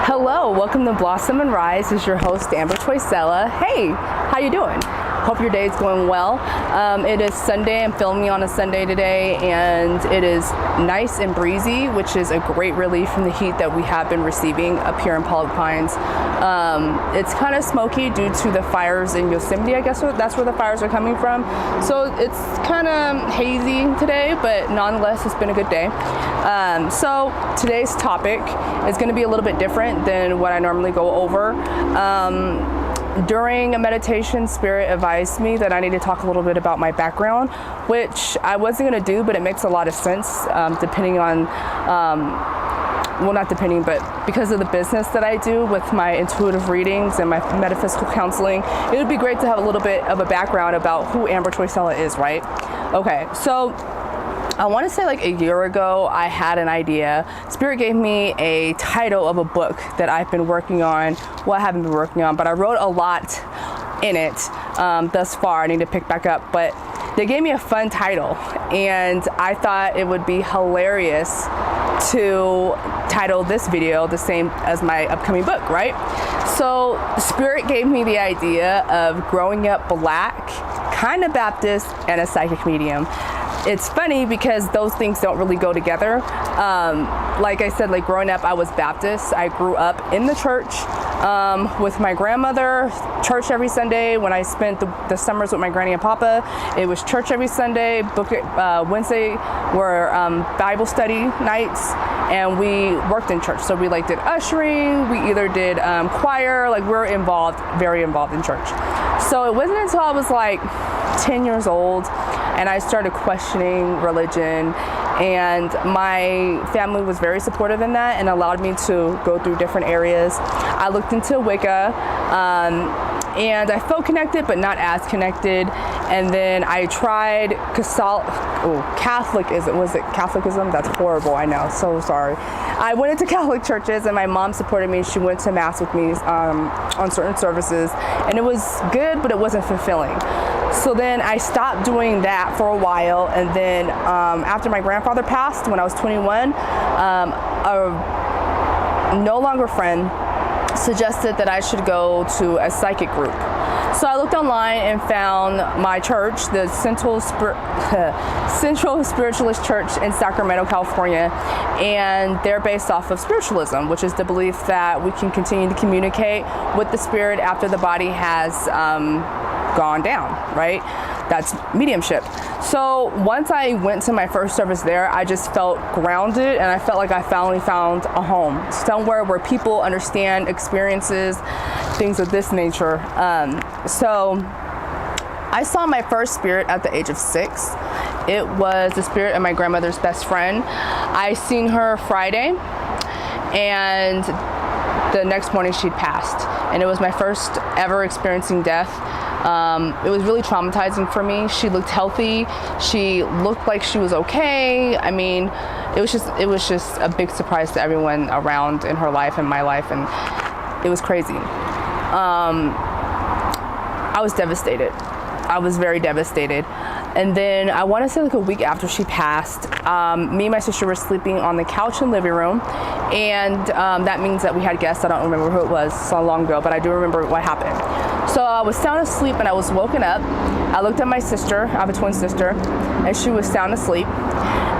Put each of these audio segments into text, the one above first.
Hello, welcome to Blossom and Rise. This is your host, Amber Choisella. Hey, how you doing? Hope your day is going well. It is Sunday. I'm filming on a Sunday today, and it is nice and breezy, which is a great relief from the heat that we have been receiving up here in Pollock Pines. It's kind of smoky due to the fires in Yosemite. I guess that's where the fires are coming from. So it's kind of hazy today, but nonetheless, it's been a good day. So today's topic is going to be a little bit different than what I normally go over. During a meditation, Spirit advised me that I need to talk a little bit about my background, which I wasn't going to do, but it makes a lot of sense depending on, well, not depending, but because of the business that I do with my intuitive readings and my metaphysical counseling, it would be great to have a little bit of a background about who Amber Choisella is, right? Okay, so I want to say like a year ago, I had an idea. Spirit gave me a title of a book that I've been working on. Well, I haven't been working on, but I wrote a lot in it thus far. I need to pick back up, but they gave me a fun title, and I thought it would be hilarious to title this video the same as my upcoming book, right? So Spirit gave me the idea of growing up Black, kind of Baptist, and a psychic medium. It's funny because those things don't really go together. Like I said, like growing up, I was Baptist. I grew up in the church with my grandmother, church every Sunday. When I spent the summers with my granny and papa, it was church every Sunday. Wednesday were Bible study nights, and we worked in church. So we like did ushering, we either did choir, like we're involved, very involved in church. So it wasn't until I was like 10 years old and I started questioning religion, and my family was very supportive in that and allowed me to go through different areas. I looked into Wicca, and I felt connected, but not as connected. And then I tried Catholicism. Was it Catholicism? That's horrible, I know, so sorry. I went into Catholic churches, and my mom supported me. She went to Mass with me on certain services, and it was good, but it wasn't fulfilling. So then I stopped doing that for a while, and then after my grandfather passed when I was 21, a no longer friend suggested that I should go to a psychic group. So I looked online and found my church, the Central Spiritualist Church in Sacramento, California, and they're based off of spiritualism, which is the belief that we can continue to communicate with the spirit after the body has gone down, right? That's mediumship. So once I went to my first service there, I just felt grounded, and I felt like I finally found a home, somewhere where people understand experiences, things of this nature. So I saw my first spirit at the age of 6. It was the spirit of my grandmother's best friend. I seen her Friday, and the next morning she'd passed, and it was my first ever experiencing death. It was really traumatizing for me. She looked healthy. She looked like she was okay. I mean, it was just a big surprise to everyone around in her life and my life, and it was crazy. I was devastated. I was very devastated. And then I want to say like a week after she passed, me and my sister were sleeping on the couch in the living room, and that means that we had guests. I don't remember who it was, so long ago, but I do remember what happened. So I was sound asleep, and I was woken up. I looked at my sister. I have a twin sister, and she was sound asleep.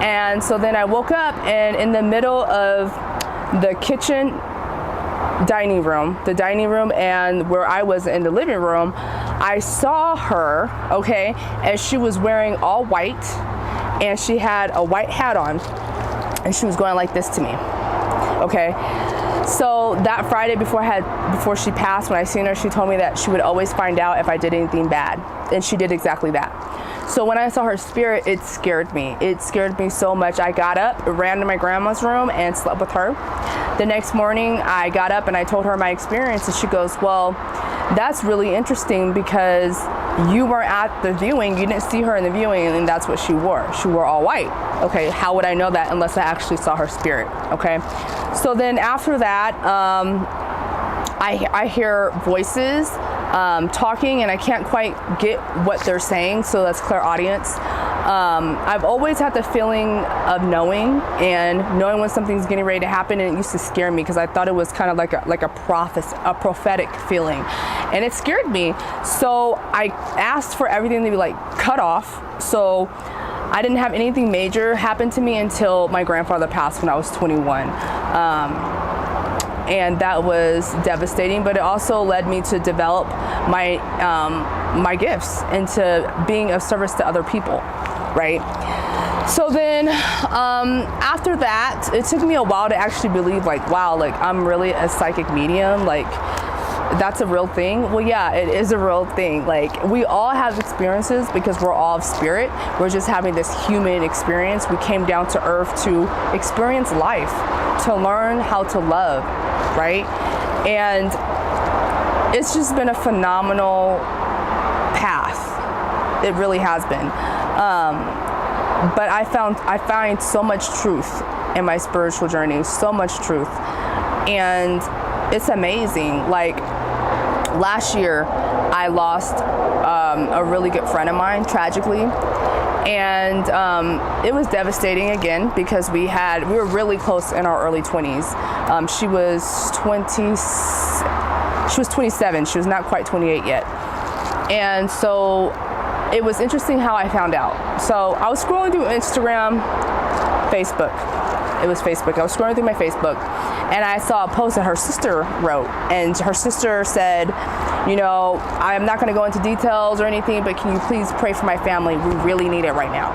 And so then I woke up, and in the middle of the kitchen dining room, and where I was in the living room, I saw her, okay, and she was wearing all white, and she had a white hat on, and she was going like this to me, okay? So that Friday before she passed, when I seen her, she told me that she would always find out if I did anything bad, and she did exactly that. So when I saw her spirit, it scared me. It scared me so much. I got up, ran to my grandma's room, and slept with her. The next morning, I got up and I told her my experience, and she goes, well, that's really interesting because you weren't at the viewing, you didn't see her in the viewing, and that's what she wore. She wore all white. Okay, how would I know that unless I actually saw her spirit, okay? So then after that, I hear voices talking, and I can't quite get what they're saying, so that's clairaudience. I've always had the feeling of knowing when something's getting ready to happen, and it used to scare me because I thought it was kind of like a prophetic feeling, and it scared me. So I asked for everything to be like cut off. So I didn't have anything major happen to me until my grandfather passed when I was 21. And that was devastating, but it also led me to develop my gifts into being of service to other people, right? So then after that, it took me a while to actually believe, like, wow, like I'm really a psychic medium, like that's a real thing. Well, yeah, it is a real thing. Like, we all have experiences because we're all of spirit. We're just having this human experience. We came down to earth to experience life, to learn how to love, right? And it's just been a phenomenal path. It really has been. But I find so much truth in my spiritual journey, so much truth. And it's amazing. Like, last year, I lost a really good friend of mine, tragically. And it was devastating again because we were really close in our early 20s. She was 27. She was not quite 28 yet. And so it was interesting how I found out. So I was scrolling through Instagram, Facebook. It was Facebook. I was scrolling through my Facebook, and I saw a post that her sister wrote. And her sister said, you know, I'm not going to go into details or anything, but can you please pray for my family? We really need it right now.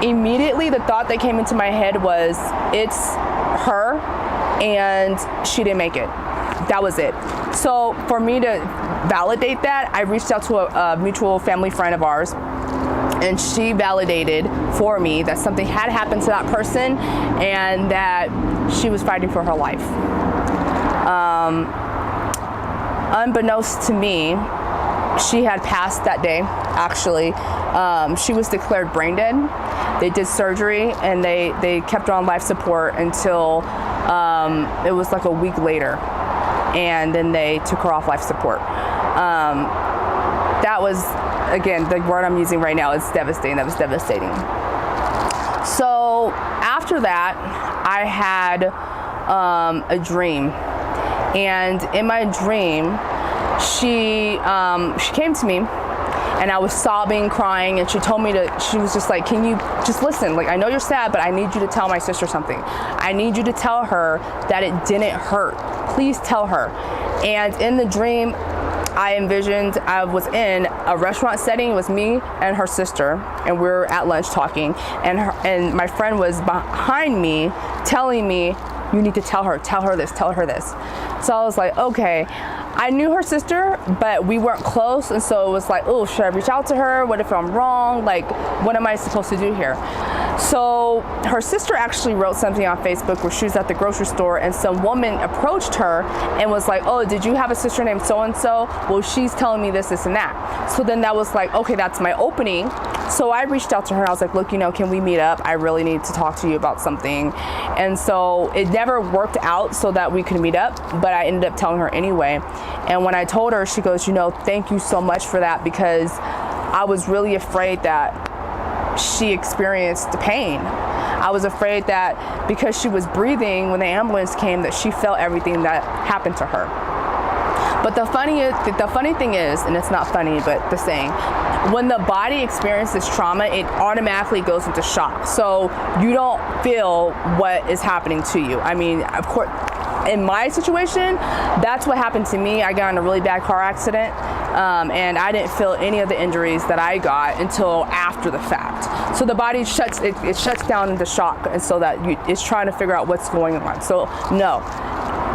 Immediately, the thought that came into my head was, it's her, and she didn't make it. That was it. So for me to validate that, I reached out to a mutual family friend of ours, and she validated for me that something had happened to that person and that she was fighting for her life. Unbeknownst to me, she had passed that day, actually. She was declared brain dead. They did surgery, and they kept her on life support until it was like a week later. And then they took her off life support. That was, again, the word I'm using right now is devastating. That was devastating. So after that, I had a dream. And in my dream, she came to me, and I was sobbing, crying, and she told me she was just like, can you just listen? Like, I know you're sad, but I need you to tell my sister something. I need you to tell her that it didn't hurt. Please tell her. And in the dream, I envisioned I was in a restaurant setting. It was me and her sister, and we were at lunch talking, and my friend was behind me telling me, you need to tell her this, tell her this. So I was like, okay. I knew her sister, but we weren't close, and so it was like, oh, should I reach out to her? What if I'm wrong? Like, what am I supposed to do here? So her sister actually wrote something on Facebook where she was at the grocery store, and some woman approached her and was like, oh, did you have a sister named so-and-so? Well, she's telling me this, this, and that. So then that was like, okay, that's my opening. So I reached out to her, and I was like, look, you know, can we meet up? I really need to talk to you about something. And so it never worked out so that we could meet up, but I ended up telling her anyway. And when I told her, she goes, you know, thank you so much for that, because I was really afraid that she experienced pain. I was afraid that because she was breathing when the ambulance came, that she felt everything that happened to her. But the funny thing is, and it's not funny, but the saying, when the body experiences trauma, it automatically goes into shock. So you don't feel what is happening to you. I mean, of course, in my situation, that's what happened to me. I got in a really bad car accident, and I didn't feel any of the injuries that I got until after the fact. So the body shuts down into shock, and so that it's trying to figure out what's going on. So no.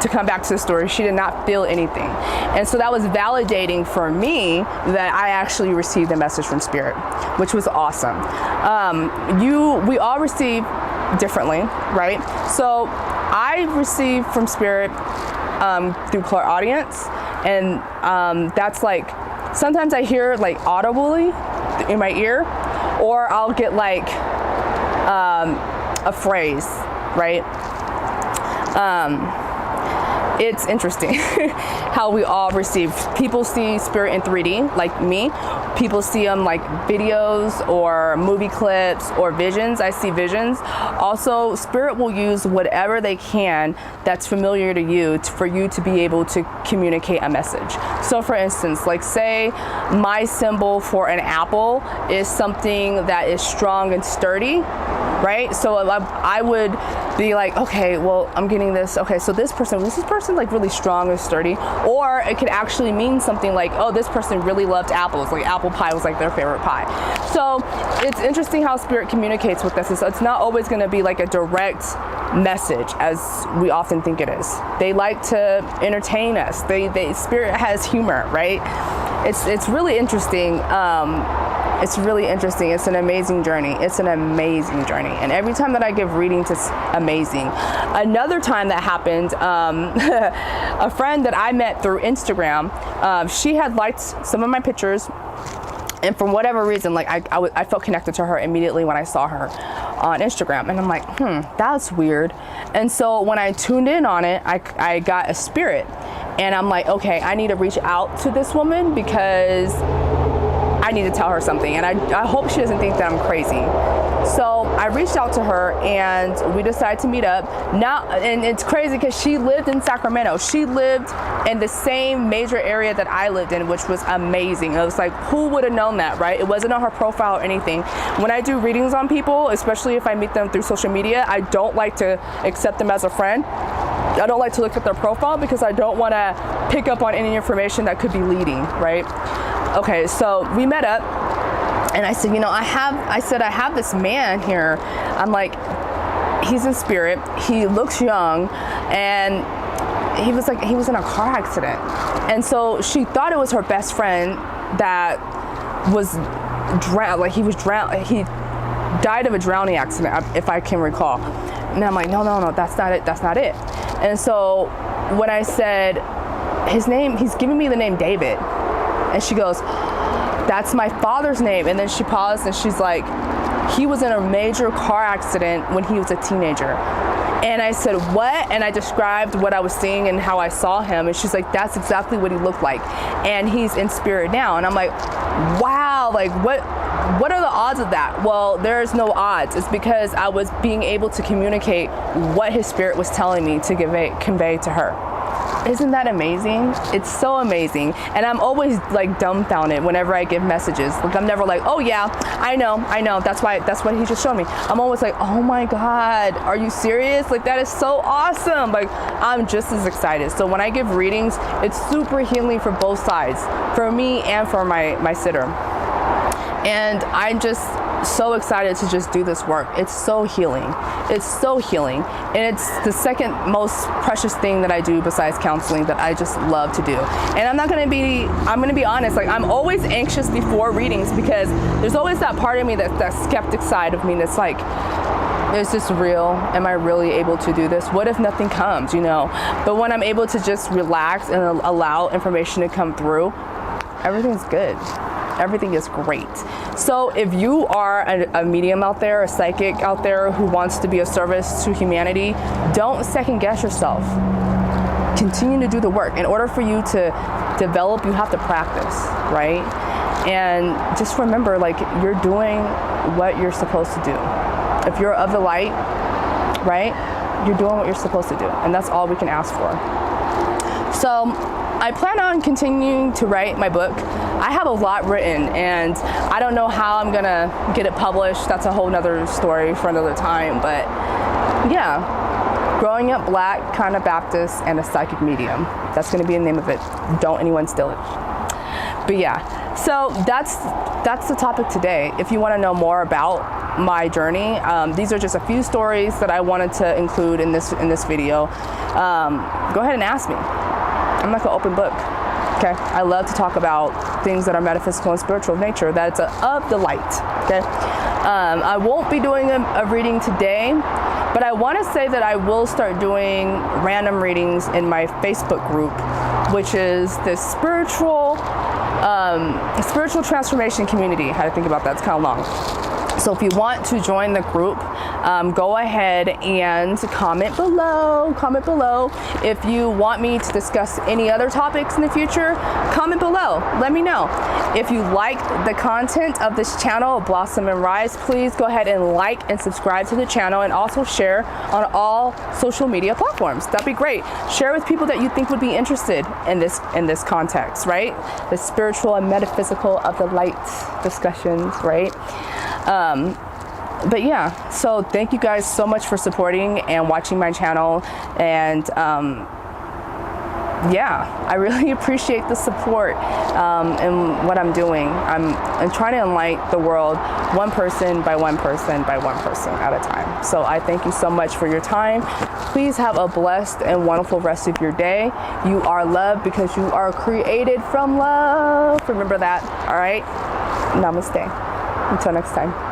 To come back to the story, she did not feel anything. And so that was validating for me that I actually received a message from Spirit, which was awesome. We all receive differently, right? So I received from Spirit through clairaudience, and that's like, sometimes I hear like audibly in my ear, or I'll get like a phrase, right? It's interesting how we all receive. People see Spirit in 3D, like me, people see them like videos or movie clips or visions. I see visions. Also, spirit will use whatever they can that's familiar to you for you to be able to communicate a message. So for instance, like say my symbol for an apple is something that is strong and sturdy, right? So I would be like, okay, well, I'm getting this. Okay, so this person like really strong and sturdy? Or it could actually mean something like, oh, this person really loved apples. Like apple pie was like their favorite pie. So it's interesting how spirit communicates with us. So it's not always going to be like a direct message as we often think it is. They like to entertain us. Spirit has humor, right? It's really interesting. It's really interesting. It's an amazing journey. It's an amazing journey. And every time that I give readings, it's amazing. Another time that happened, a friend that I met through Instagram, she had liked some of my pictures. And for whatever reason, like I felt connected to her immediately when I saw her on Instagram. And I'm like, that's weird. And so when I tuned in on it, I got a spirit. And I'm like, okay, I need to reach out to this woman because I need to tell her something, and I hope she doesn't think that I'm crazy. So I reached out to her and we decided to meet up. Now, and it's crazy because she lived in Sacramento. She lived in the same major area that I lived in, which was amazing. It was like, who would have known that, right? It wasn't on her profile or anything. When I do readings on people, especially if I meet them through social media, I don't like to accept them as a friend. I don't like to look at their profile because I don't want to pick up on any information that could be leading, right? Okay, so we met up and I said, I have this man here. I'm like, he's in spirit. He looks young and he was in a car accident. And so she thought it was her best friend that was drowned. Like he was drowned. He died of a drowning accident, if I can recall. And I'm like, no, that's not it. That's not it. And so when I said his name, he's giving me the name David. And she goes, that's my father's name. And then she paused and she's like, he was in a major car accident when he was a teenager. And I said, what? And I described what I was seeing and how I saw him. And she's like, that's exactly what he looked like. And he's in spirit now. And I'm like, wow, like what are the odds of that? Well, there's no odds. It's because I was being able to communicate what his spirit was telling me to convey to her. Isn't that amazing? It's so amazing. And I'm always like dumbfounded whenever I give messages. Like I'm never like, oh yeah, I know. That's what he just showed me. I'm always like, oh my God, are you serious? Like that is so awesome. Like I'm just as excited. So when I give readings, it's super healing for both sides, for me and for my sitter. And I'm just so excited to just do this work. It's so healing. It's so healing. And it's the second most precious thing that I do besides counseling that I just love to do. And I'm going to be honest, like I'm always anxious before readings because there's always that part of me that skeptic side of me that's like, is this real? Am I really able to do this? What if nothing comes, But when I'm able to just relax and allow information to come through, everything's good. Everything is great. So if you are a medium out there, a psychic out there who wants to be of service to humanity, don't second guess yourself. Continue to do the work. In order for you to develop, you have to practice, right? And just remember, like, you're doing what you're supposed to do. If you're of the light, right, you're doing what you're supposed to do. And that's all we can ask for. So I plan on continuing to write my book. I have a lot written and I don't know how I'm gonna get it published. That's a whole nother story for another time, but yeah. Growing Up Black, kind of Baptist, and a Psychic Medium. That's gonna be the name of it. Don't anyone steal it. But yeah, so that's the topic today. If you wanna know more about my journey, these are just a few stories that I wanted to include in this video. Go ahead and ask me. I'm like an open book. Okay, I love to talk about things that are metaphysical and spiritual of nature, that's of the light, okay? I won't be doing a reading today, but I want to say that I will start doing random readings in my Facebook group, which is the spiritual transformation community. I had to think about that, it's kind of long. So if you want to join the group, go ahead and comment below. Comment below. If you want me to discuss any other topics in the future, comment below. Let me know. If you like the content of this channel, Blossom and Rise, please go ahead and like and subscribe to the channel, and also share on all social media platforms. That'd be great. Share with people that you think would be interested in this context, right? The spiritual and metaphysical of the light discussions, right? But yeah, so thank you guys so much for supporting and watching my channel, and yeah, I really appreciate the support in what I'm doing. I'm trying to enlighten the world one person by one person by one person at a time. So I thank you so much for your time. Please have a blessed and wonderful rest of your day. You are loved because you are created from love. Remember that, all right? Namaste. Until next time.